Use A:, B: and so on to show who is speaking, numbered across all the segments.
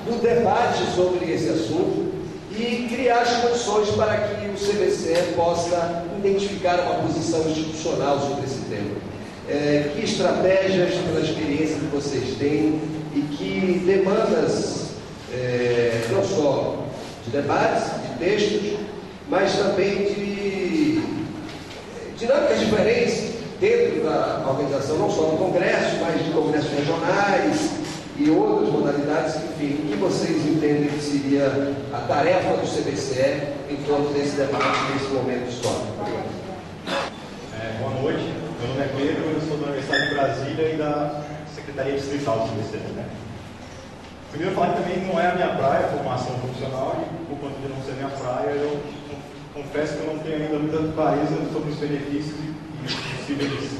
A: do debate sobre esse assunto e criar as condições para que o CBCE possa identificar uma posição institucional sobre esse tema. Que estratégias, pela experiência que vocês têm, e que demandas, não só de debates, de textos, mas também de dinâmicas diferentes dentro da organização, não só do Congresso, mas de congressos regionais e outras modalidades, enfim, o que vocês entendem que seria a tarefa do CBCE em torno desse debate, nesse momento histórico?
B: Boa noite, meu nome é Pedro, eu sou da Universidade de Brasília e da Secretaria Distrital do CBCE. Primeiro, falar que também não é a minha praia, a formação profissional, e por conta de não ser minha praia, eu confesso que eu não tenho ainda muita clareza sobre os benefícios e possíveis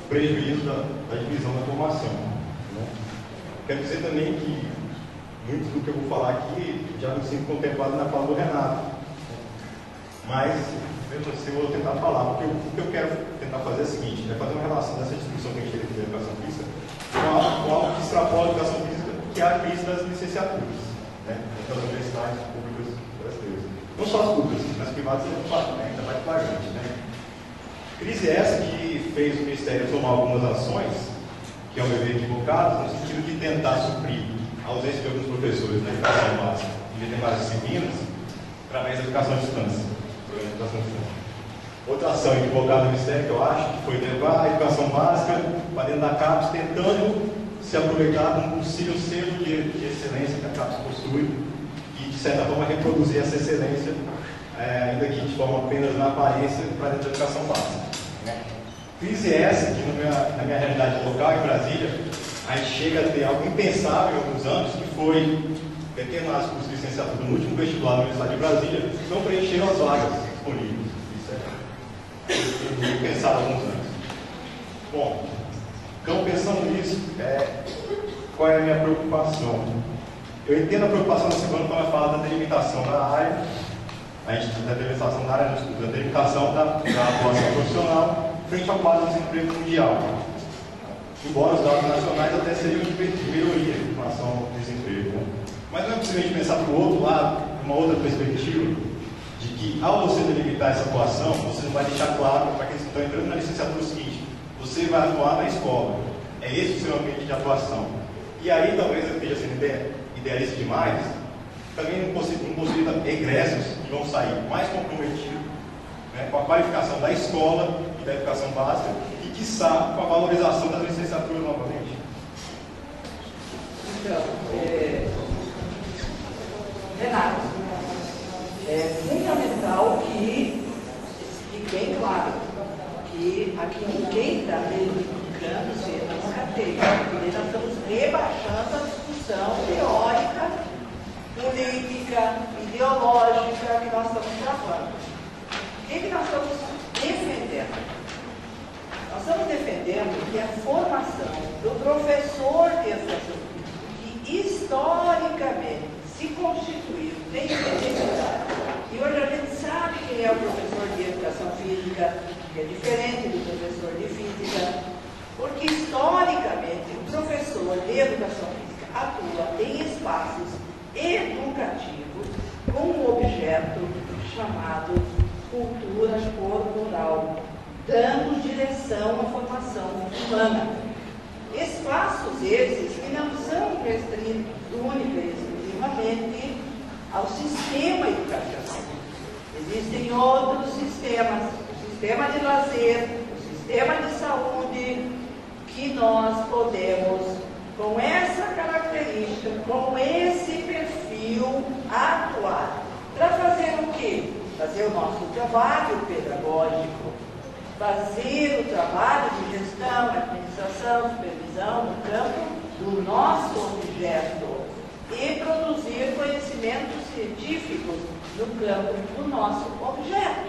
B: prejuízos da divisão da formação. Quero dizer também que muito do que eu vou falar aqui já me sinto contemplado na fala do Renato. Mas, mesmo assim, eu vou tentar falar, porque o que eu quero tentar fazer é o seguinte: é fazer uma relação dessa discussão que a gente teve de educação física com algo que extrapola a educação física, que é a crise das licenciaturas, das universidades públicas brasileiras. Não só as públicas, mas privadas ainda mais flagrante. Crise essa que fez o Ministério tomar algumas ações, que ao meu ver equivocadas, no sentido de tentar suprir a ausência de alguns professores na educação básica e determinadas disciplinas, através da educação à distância. Outra ação equivocada do Ministério, que eu acho, que foi levar a educação básica para dentro da CAPES, tentando se aproveitar de um possível selo de excelência que a CAPES possui e, de certa forma, reproduzir essa excelência, ainda que de forma apenas na aparência, para dentro da educação básica. Crise essa que, na minha realidade local, em Brasília, a gente chega a ter algo impensável em alguns anos, que foi determinados cursos de licenciatura no último vestibular da Universidade de Brasília, não preencheram as vagas disponíveis. Isso é impensado há alguns anos. Bom, então, pensando nisso, qual é a minha preocupação? Eu entendo a preocupação da segunda quando ela fala da delimitação da área, da delimitação da área do estudo, da delimitação da atuação profissional frente ao quadro de desemprego mundial. Embora os dados nacionais até seriam de melhoria em relação ao desemprego. Mas não é possível a gente pensar para o outro lado, uma outra perspectiva, de que ao você delimitar essa atuação, você não vai deixar claro para aqueles que estão entrando na licenciatura o seguinte: você vai atuar na escola. É esse o seu ambiente de atuação. E aí, talvez eu esteja sendo idealista demais, também não possibilita egressos que vão sair mais comprometidos com a qualificação da escola e da educação básica e, quiçá, com a valorização das licenciaturas novamente.
C: Então, Renato, é fundamental que fique bem claro que aqui ninguém está reivindicando ser democracia, porque nós estamos rebaixando a discussão teórica, política, ideológica que nós estamos travando. O que nós estamos defendendo? Nós estamos defendendo que a formação do professor de educação física, que historicamente se constituiu, tem necessidade, e hoje a gente sabe quem é o professor de educação física, que é diferente do professor de física, porque historicamente o professor de educação física atua em espaços educativos com um objeto chamado cultura corporal, dando direção à formação humana. Espaços esses que não são restritos única e exclusivamente ao sistema educacional. Existem outros sistemas, o sistema de lazer, o sistema de saúde, que nós podemos, com essa característica, com esse perfil, atuar. Para fazer o quê? Fazer o nosso trabalho pedagógico, fazer o trabalho de gestão, administração, supervisão no campo do nosso objeto e produzir conhecimentos científicos no campo do nosso objeto.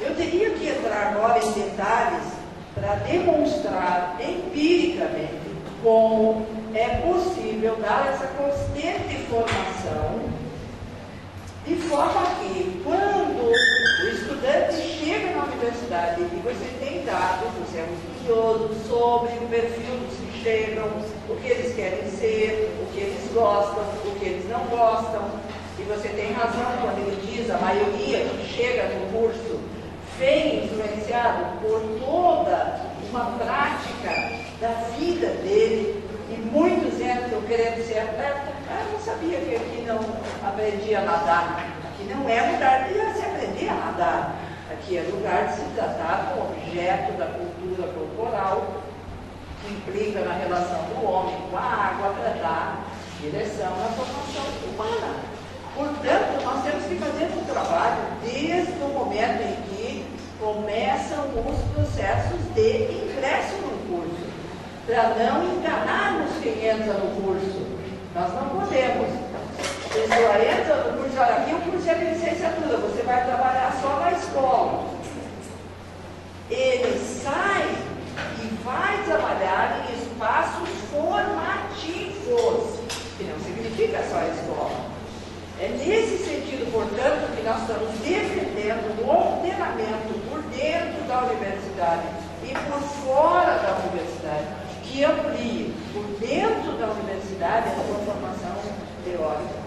C: Eu teria que entrar agora em detalhes para demonstrar empiricamente como é possível dar essa constante formação, de forma que, quando o estudante chega na universidade e você tem dados, você é um estudioso sobre o perfil dos que chegam, o que eles querem ser, o que eles gostam, o que eles não gostam. E você tem razão quando ele diz a maioria que chega no curso vem influenciado por toda uma prática da vida dele, e muitos entram querendo ser atleta. Eu não sabia que aqui não aprendia a nadar. Aqui não é lugar de se aprender a nadar. Aqui é lugar de se tratar com objeto da cultura corporal, que implica na relação do homem com a água para dar direção à formação humana. Portanto, nós temos que fazer um trabalho desde o momento em que começam os processos de ingresso no curso, para não enganarmos quem entra no curso. Nós não podemos. A pessoa entra no curso, olha, aqui o curso é de licenciatura, você vai trabalhar só na escola. Ele sai e vai trabalhar em espaços formativos, que não significa só a escola. É nesse sentido, portanto, que nós estamos defendendo o ordenamento por dentro da universidade e por fora da universidade, que amplie por dentro da universidade a sua formação teórica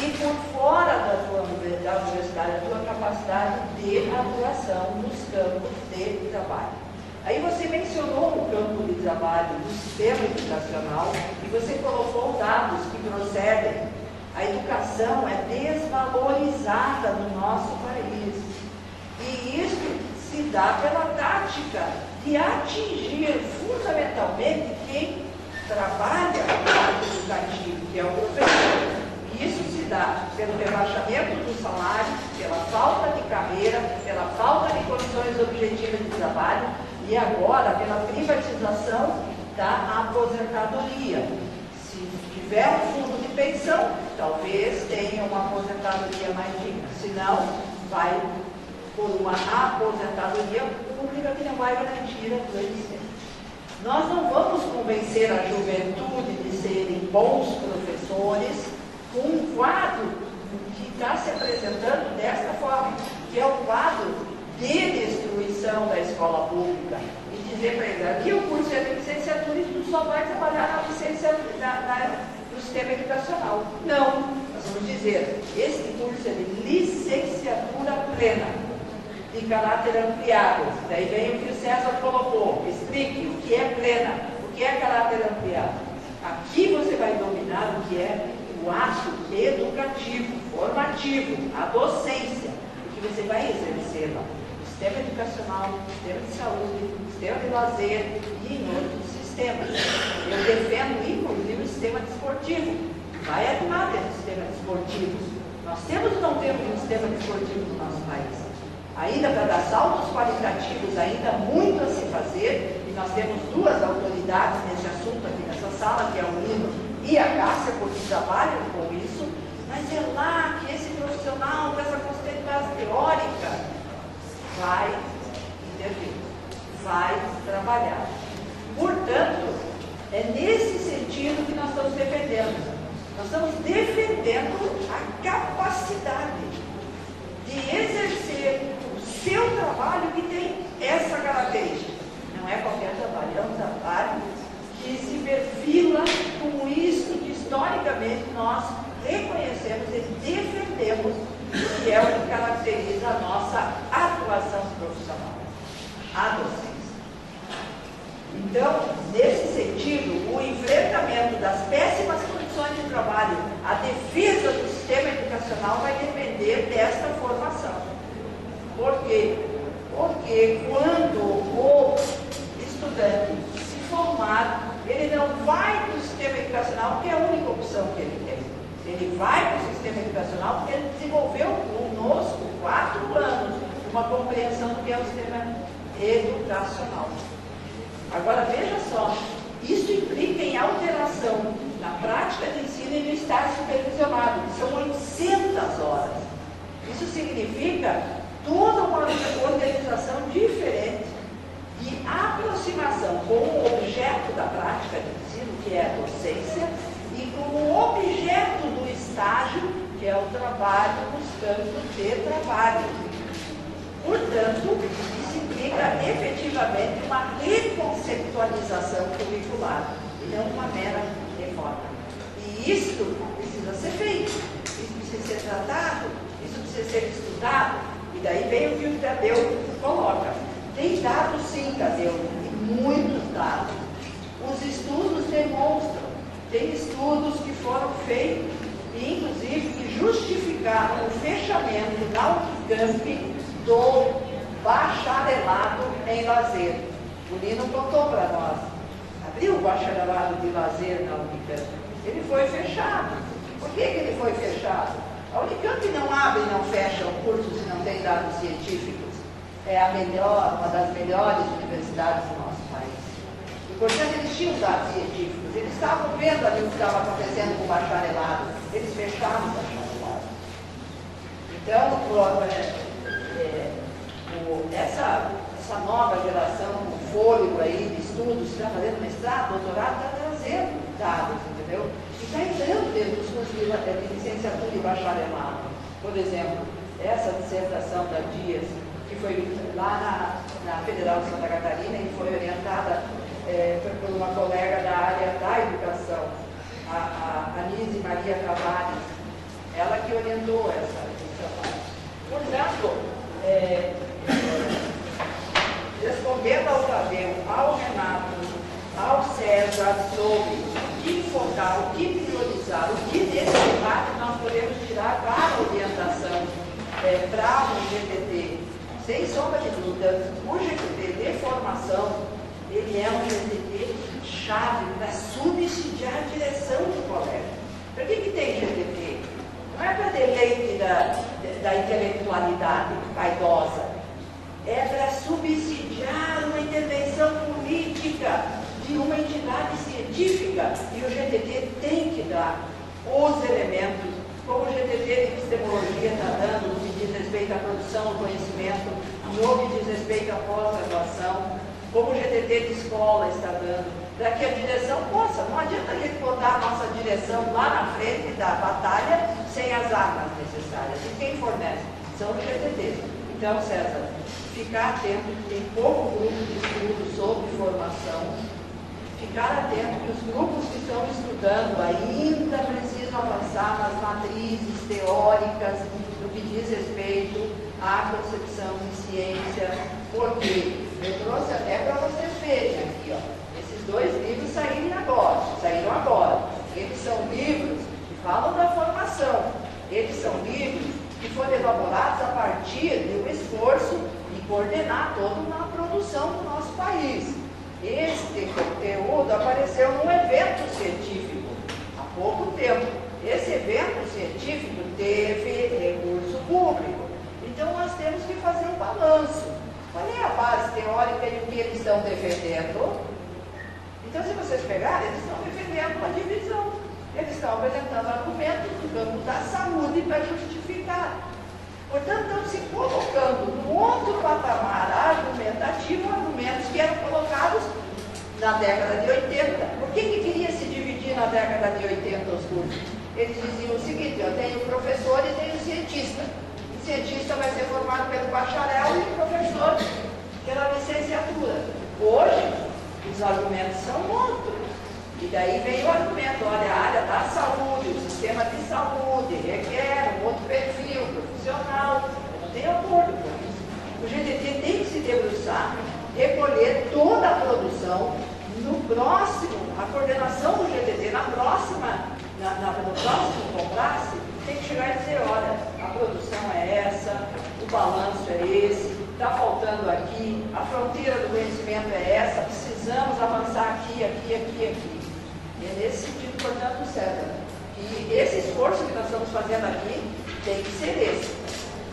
C: e por fora da universidade a sua capacidade de atuação nos campos de trabalho. Aí você mencionou o campo de trabalho do sistema educacional e você colocou dados que procedem. A educação é desvalorizada no nosso país. E isso se dá pela tática de atingir fundamentalmente quem trabalha no âmbito educativo, que é o professor. E isso se dá pelo rebaixamento do salário, pela falta de carreira, pela falta de condições objetivas de trabalho e agora pela privatização da aposentadoria. Se tiver um fundo de pensão, talvez tenha uma aposentadoria mais digna. Se não, vai por uma aposentadoria pública que não vai garantir a sua existência. Nós não vamos convencer a juventude de serem bons professores com um quadro que está se apresentando desta forma, que é o quadro de destruição da escola pública. E dizer para eles, aqui o curso é de licenciatura e tu só vai trabalhar na licenciatura, no sistema educacional. Não, nós vamos dizer, este curso é de licenciatura plena, de caráter ampliado. Daí vem o que o César colocou, explique o que é plena, o que é caráter ampliado. Aqui você vai dominar o que é o ato educativo, formativo, a docência, o que você vai exercer lá. O sistema educacional, o sistema de saúde, o sistema de lazer e em outros sistemas. Eu defendo, inclusive, o sistema desportivo. Vai animar dentro do sistema desportivo. Nós temos ou não temos um sistema desportivo no nosso país? Ainda para dar saltos qualitativos, ainda muito a se fazer, e nós temos duas autoridades nesse assunto aqui nessa sala, que é o Lino e a Cássia, porque trabalham com isso, mas é lá que esse profissional, com essa consciência teórica, vai intervir, vai trabalhar. Portanto, é nesse sentido que nós estamos defendendo. Nós estamos defendendo a capacidade de exercer o seu trabalho que tem essa característica. Não é qualquer trabalho, é um trabalho que se perfila com isso que historicamente nós reconhecemos e defendemos, que é o que caracteriza a nossa atuação profissional, a docência. Então, nesse sentido, o enfrentamento das péssimas condições de trabalho, a defesa do sistema educacional vai depender desta formação. Por quê? Porque quando o estudante se formar, ele não vai para o sistema educacional porque é a única opção que ele tem. Ele vai para o sistema educacional porque ele desenvolveu conosco 4 anos uma compreensão do que é o sistema educacional. Agora veja só, isso implica em alteração na prática de ensino e no estágio supervisionado, que são 800 horas. Isso significa toda uma organização diferente de aproximação com o objeto da prática de ensino, que é a docência, e com o objeto do estágio, que é o trabalho nos campos de trabalho. Portanto, isso implica era efetivamente uma reconceptualização curricular, e não uma mera reforma. E isto precisa ser feito, isso precisa ser tratado, isso precisa ser estudado, e daí vem o que o Tadeu coloca. Tem dados sim, Tadeu, e muitos dados. Os estudos demonstram, tem estudos que foram feitos, e inclusive que justificaram o fechamento da Unicamp do bacharelado em lazer. O Lino contou para nós. Abriu o bacharelado de lazer na Unicamp. Ele foi fechado. Por que ele foi fechado? A Unicamp não abre e não fecha o curso se não tem dados científicos. É a melhor, uma das melhores universidades do nosso país. E, portanto, eles tinham dados científicos. Eles estavam vendo ali o que estava acontecendo com o bacharelado. Eles fecharam o bacharelado. Então, essa nova geração, o fôlego aí de estudos, que está fazendo mestrado, doutorado, está trazendo dados, entendeu? E está entrando dentro dos cursos de licenciatura e bacharelado. Por exemplo, essa dissertação da Dias, que foi lá na Federal de Santa Catarina e foi orientada por uma colega da área da educação, a Anise Maria Cavales, ela que orientou essa dissertação. Portanto, respondendo ao Tadeu, ao Renato, ao César sobre o que focar, o que priorizar, o que nesse debate nós podemos tirar para orientação para o GTT. Sem sombra de dúvida, o GTT de formação, ele é um GTT chave para subsidiar a direção do colégio. Por que tem GTT? Não é para deleite da intelectualidade vaidosa, é para subsidiar uma intervenção política de uma entidade científica. E o GTT tem que dar os elementos, como o GTT de epistemologia está dando, no que diz respeito à produção do conhecimento, no que diz respeito à pós-graduação, como o GTT de escola está dando, para que a direção possa. Não adianta a gente botar a nossa direção lá na frente da batalha sem as armas necessárias. E quem fornece? São os GTTs. Então, César, ficar atento, que tem pouco grupo de estudo sobre formação, ficar atento que os grupos que estão estudando ainda precisam avançar nas matrizes teóricas no que diz respeito à concepção de ciência, porque eu trouxe até para vocês verem aqui, ó, esses dois livros saíram agora. Eles são livros que falam da formação, eles são livros que foram elaborados a partir de um esforço de coordenar toda uma produção do nosso país. Este conteúdo apareceu num evento científico há pouco tempo. Esse evento científico teve recurso público. Então nós temos que fazer um balanço. Qual é a base teórica e o que eles estão defendendo? Então, se vocês pegarem, eles estão defendendo uma divisão. Eles estão apresentando argumentos do campo da saúde para justificar. Portanto, estão se colocando num outro patamar argumentativo, argumentos que eram colocados na década de 80. Por que queria se dividir na década de 80 os cursos? Eles diziam o seguinte: eu tenho professor e tenho cientista. O cientista vai ser formado pelo bacharel e o professor pela licenciatura. Hoje, os argumentos são outros. E daí vem o argumento: olha, a área da saúde, o sistema de saúde requer um outro perfil profissional. Eu não tenho acordo com isso. O GTT tem que se debruçar, recolher toda a produção. No próximo, a coordenação do GTT, no próximo Comprace, tem que chegar e dizer: olha, a produção é essa, o balanço é esse, está faltando aqui, a fronteira do conhecimento é essa, precisamos avançar aqui. E é nesse sentido, portanto, César, que esse esforço que nós estamos fazendo aqui tem que ser esse.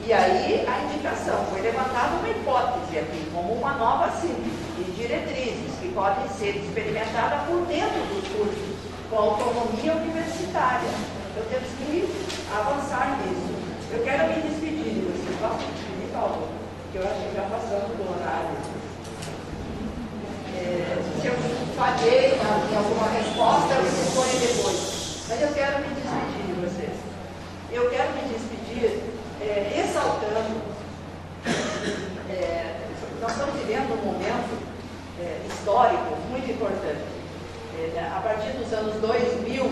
C: E aí a indicação foi levantada uma hipótese aqui, como uma nova síntese de diretrizes que podem ser experimentadas por dentro dos cursos, com autonomia universitária. Então temos que avançar nisso. Eu quero me despedir de vocês. Posso me despedir, Paulo? Porque eu acho que já passamos do horário. Se eu falhei em alguma resposta, eu respondo depois. Mas eu quero me despedir de vocês. Eu quero me despedir ressaltando, nós estamos vivendo um momento histórico muito importante. A partir dos anos 2000,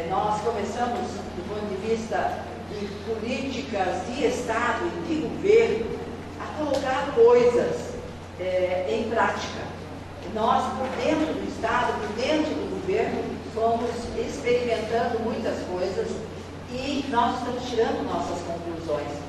C: nós começamos, do ponto de vista de políticas de Estado e de governo, a colocar coisas em prática. Nós, por dentro do Estado, por dentro do governo, fomos experimentando muitas coisas e nós estamos tirando nossas conclusões.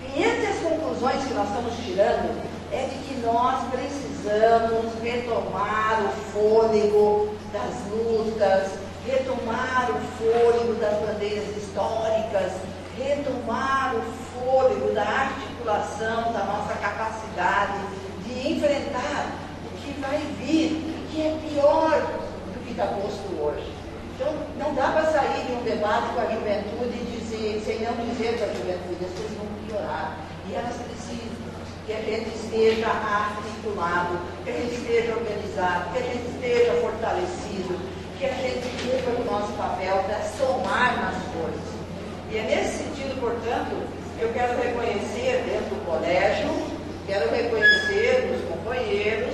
C: E entre as conclusões que nós estamos tirando é de que nós precisamos retomar o fôlego das lutas, retomar o fôlego das bandeiras históricas, retomar o fôlego da articulação da nossa capacidade de enfrentar o que vai vir, que é pior do que está posto hoje. Então, não dá para sair de um debate com a juventude e dizer, sem não dizer para a juventude, as coisas vão piorar. E elas precisam que a gente esteja articulado, que a gente esteja organizado, que a gente esteja fortalecido, que a gente cumpra o nosso papel para somar nas coisas. E é nesse sentido, portanto, eu quero reconhecer dentro do colégio, quero reconhecer os companheiros